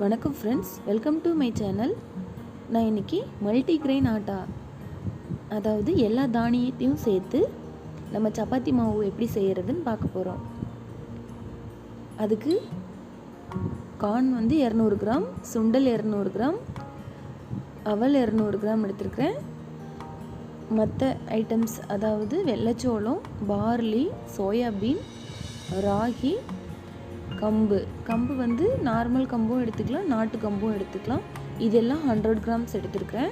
வணக்கம் friends, welcome to my channel. நான் இன்றைக்கி மல்டிகிரெயின் ஆட்டா, அதாவது எல்லா தானியத்தையும் சேர்த்து நம்ம சப்பாத்தி மாவு எப்படி செய்கிறதுன்னு பார்க்க போகிறோம். அதுக்கு கார்ன் 200 கிராம், சுண்டல் 200 கிராம், அவல் 200 கிராம் எடுத்துருக்கிறேன். மற்ற ஐட்டம்ஸ் அதாவது வெள்ளைச்சோளம், பார்லி, சோயாபீன், ராகி, கம்பு நார்மல் கம்பும் எடுத்துக்கலாம், நாட்டு கம்பும் எடுத்துக்கலாம். இதெல்லாம் 100 கிராம்ஸ் எடுத்துருக்கிறேன்.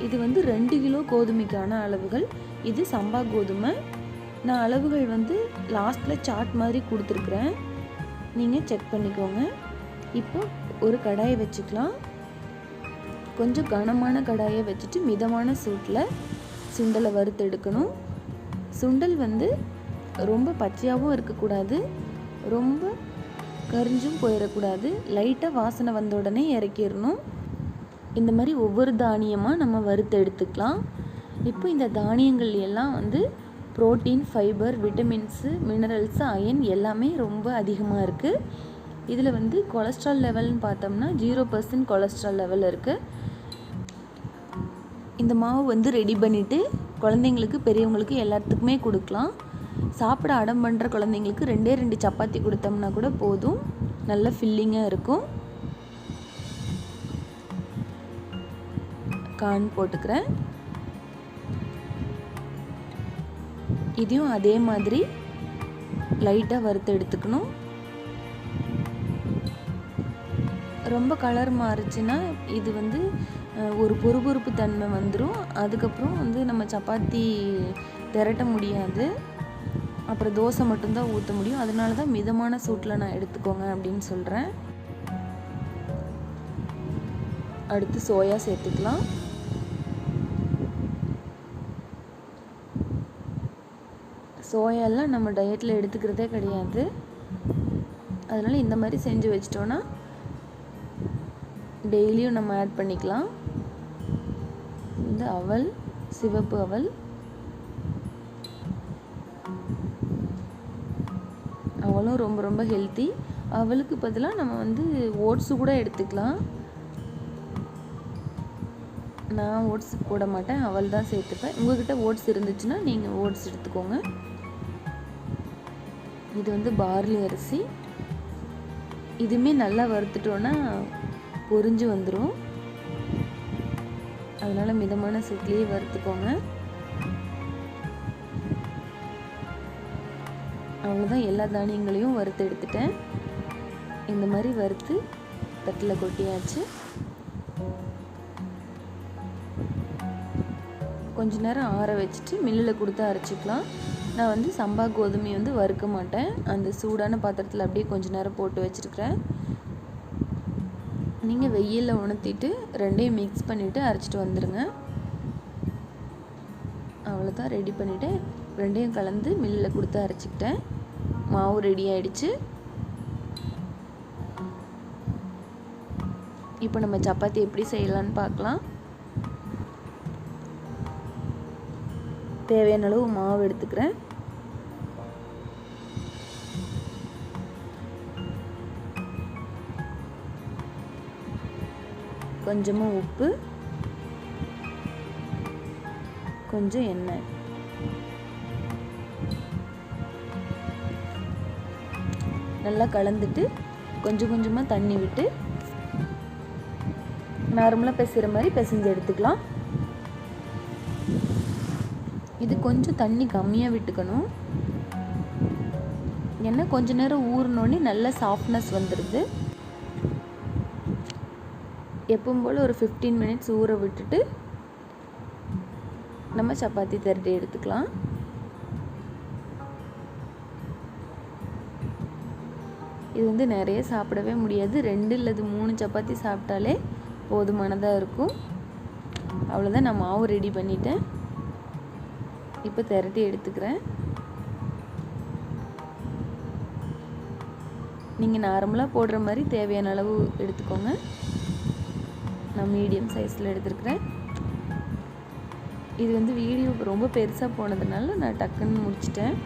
இது 2 கிலோ கோதுமைக்கான அளவுகள். இது சம்பா கோதுமை. நான் அளவுகள் லாஸ்ட்டில் சார்ட் மாதிரி கொடுத்துருக்குறேன், நீங்கள் செக் பண்ணிக்கோங்க. இப்போ ஒரு கடாயை வச்சுக்கலாம். கொஞ்சம் கனமான கடாயை வச்சுட்டு மிதமான சூட்டில் சுண்டலை வறுத்து எடுக்கணும். சுண்டல் ரொம்ப பச்சையாகவும் இருக்கக்கூடாது, ரொம்ப கரிஞ்சும் போயிடக்கூடாது. லைட்டாக வாசனை வந்த உடனே இறக்கிடணும். இந்த மாதிரி ஒவ்வொரு தானியமாக நம்ம வறுத்து எடுத்துக்கலாம். இப்போ இந்த தானியங்கள் எல்லாம் protein, fibre, vitamins, minerals, iron எல்லாமே ரொம்ப அதிகமாக இருக்குது. இதில் கொலஸ்ட்ரால் லெவல்னு பார்த்தோம்னா 0% கொலஸ்ட்ரால் லெவல் இருக்குது. இந்த மாவு ரெடி பண்ணிவிட்டு குழந்தைங்களுக்கு, பெரியவங்களுக்கு எல்லாத்துக்குமே கொடுக்கலாம். சாப்பிட அடம் பண்ணுற குழந்தைங்களுக்கு 2 சப்பாத்தி கொடுத்தோம்னா கூட போதும், நல்ல ஃபில்லிங்காக இருக்கும். கார்ன் போட்டுக்கிறேன். இதையும் அதே மாதிரி லைட்டாக வறுத்து எடுத்துக்கணும். ரொம்ப கலர் மாறுச்சுன்னா இது ஒரு பொறுபொறுப்பு தன்மை வந்துடும். அதுக்கப்புறம் நம்ம சப்பாத்தி திரட்ட முடியாது, அப்புறம் தோசை மட்டும்தான் ஊற்ற முடியும். அதனால தான் மிதமான சூட்டில் நான் எடுத்துக்கோங்க அப்படின்னு சொல்கிறேன். அடுத்து சோயா சேர்த்துக்கலாம். சோயாலாம் நம்ம டயட்டில் எடுத்துக்கிறதே கிடையாது, அதனால் இந்த மாதிரி செஞ்சு வச்சிட்டோன்னா டெய்லியும் நம்ம ஆட் பண்ணிக்கலாம். இந்த அவல், சிவப்பு அவல், அவளும் ரொம்ப ரொம்ப ஹெல்த்தி. அவளுக்கு பதிலாக நம்ம ஓட்ஸு கூட எடுத்துக்கலாம். நான் ஓட்ஸ் போட மாட்டேன், அவல் தான் சேர்த்துப்பேன். உங்கள்கிட்ட ஓட்ஸ் இருந்துச்சுன்னா நீங்கள் ஓட்ஸ் எடுத்துக்கோங்க. இது பார்லி அரிசி. இதுவுமே நல்லா வறுத்துட்டோன்னா பொரிஞ்சு வந்துடும், அதனால் மிதமான சூட்லேயே வறுத்துக்கோங்க. அவ்வளோதான், எல்லா தானியங்களையும் வறுத்து எடுத்துட்டேன். இந்த மாதிரி வறுத்து தட்டில் கொட்டியாச்சு. கொஞ்ச நேரம் ஆற வச்சுட்டு மில்லில் கொடுத்து அரைச்சிக்கலாம். நான் சம்பா கோதுமையை வறுக்க மாட்டேன், அந்த சூடான பாத்திரத்தில் அப்படியே கொஞ்ச நேரம் போட்டு வச்சுருக்கிறேன். நீங்கள் வெயிலில் உணர்த்திட்டு ரெண்டையும் மிக்ஸ் பண்ணிவிட்டு அரைச்சிட்டு வந்துடுங்க. அவ்வளோதான், ரெடி பண்ணிவிட்டு ரெண்டையும் கலந்து மில்லில் கொடுத்து அரைச்சிக்கிட்டேன். மாவு ரெடி ஆகிடுச்சு. இப்போ நம்ம சப்பாத்தி எப்படி செய்யலான்னு பார்க்கலாம். தேவையான அளவு மாவு எடுத்துக்கிறேன். கொஞ்சமாக உப்பு, கொஞ்சம் எண்ணெய், நல்லா கலந்துட்டு கொஞ்சம் கொஞ்சமாக தண்ணி விட்டு நார்மலாக பிசைகிற மாதிரி பிசைஞ்சு எடுத்துக்கலாம். இது கொஞ்சம் தண்ணி கம்மியாக விட்டுக்கணும், ஏன்னா கொஞ்ச நேரம் ஊறினோடனே நல்ல சாஃப்ட்னஸ் வந்துடுது. எப்பவும் போல் ஒரு 15 மினிட்ஸ் ஊற விட்டுட்டு நம்ம சப்பாத்தி திரட்டி எடுத்துக்கலாம். இது நிறைய சாப்பிடவே முடியாது, 2 அல்லது 3 சப்பாத்தி சாப்பிட்டாலே போதுமானதாக இருக்கும். அவ்வளோதான், நான் மாவு ரெடி பண்ணிட்டேன். இப்போ திரட்டி எடுத்துக்கிறேன். நீங்கள் நார்மலாக போடுற மாதிரி தேவையான அளவு எடுத்துக்கோங்க. நான் மீடியம் சைஸில் எடுத்துருக்கிறேன். இது வீடியோ ரொம்ப பெருசாக போனதுனால நான் டக்குன்னு முடிச்சிட்டேன்.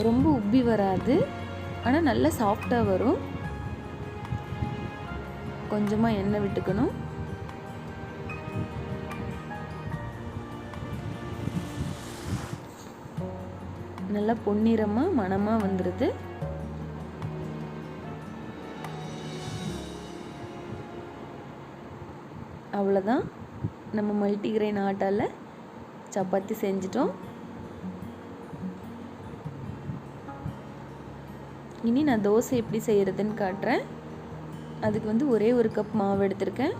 ரொம்ப உப்பி வராது, ஆனால் நல்லா சாஃப்டாக வரும். கொஞ்சமாக எண்ணெய் விட்டுக்கணும். நல்லா பொன்னிறமாக மணமாக வந்துடுது. அவ்வளோதான், நம்ம மல்டிகிரெயின் ஆட்டாவில் சப்பாத்தி செஞ்சிட்டோம். இனி நான் தோசை எப்படி செய்கிறதுன்னு காட்டுறேன். அதுக்கு வந்து ஒரே ஒரு கப் மாவு எடுத்திருக்கேன்.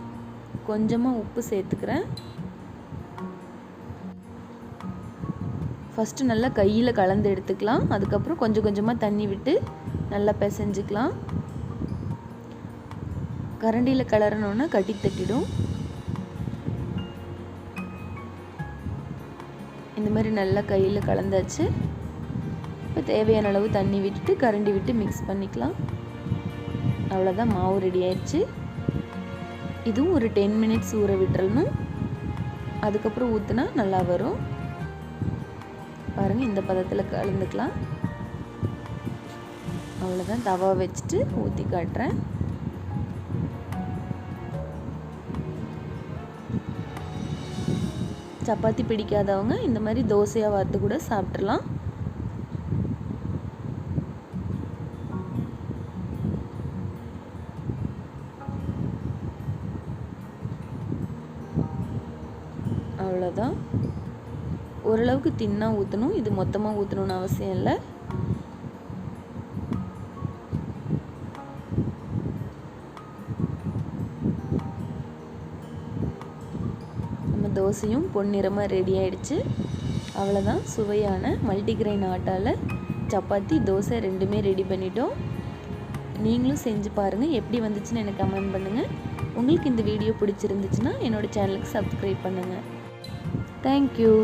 கொஞ்சமாக உப்பு சேர்த்துக்கிறேன். ஃபஸ்ட்டு நல்லா கையில் கலந்து எடுத்துக்கலாம். அதுக்கப்புறம் கொஞ்சம் கொஞ்சமாக தண்ணி விட்டு நல்லா பிசைஞ்சிக்கலாம். கரண்டியில் கலரணுன்னா கட்டி தட்டிடும். இந்த மாதிரி நல்லா கையில் கலந்தாச்சு. இப்போ தேவையான அளவு தண்ணி விட்டுட்டு கரண்டி விட்டு மிக்ஸ் பண்ணிக்கலாம். அவ்வளோதான், மாவு ரெடி ஆயிடுச்சு. இதுவும் ஒரு 10 மினிட்ஸ் ஊற விட்டுறணும். அதுக்கப்புறம் ஊற்றினா நல்லா வரும். பாருங்கள், இந்த பதத்தில் கலந்துக்கலாம். அவ்வளோதான், தவா வச்சுட்டு ஊற்றி காட்டுறேன். சப்பாத்தி பிடிக்காதவங்க இந்த மாதிரி தோசையாக வார்த்து கூட சாப்பிட்றலாம். அவ்வளோதான், ஓரளவுக்கு தின்னாக ஊற்றணும். இது மொத்தமாக ஊற்றணும்னு அவசியம் இல்லை. தோசையும் பொன்னிறமாக ரெடி ஆயிடுச்சு. அவ்வளோதான், சுவையான மல்டிகிரெயின் ஆட்டாவில் சப்பாத்தி தோசை ரெண்டுமே ரெடி பண்ணிட்டோம். நீங்களும் செஞ்சு பாருங்கள், எப்படி வந்துச்சுன்னு எனக்கு கமெண்ட் பண்ணுங்கள். உங்களுக்கு இந்த வீடியோ பிடிச்சிருந்துச்சுன்னா என்னோடய சேனலுக்கு சப்ஸ்கிரைப் பண்ணுங்கள். தேங்க்யூ.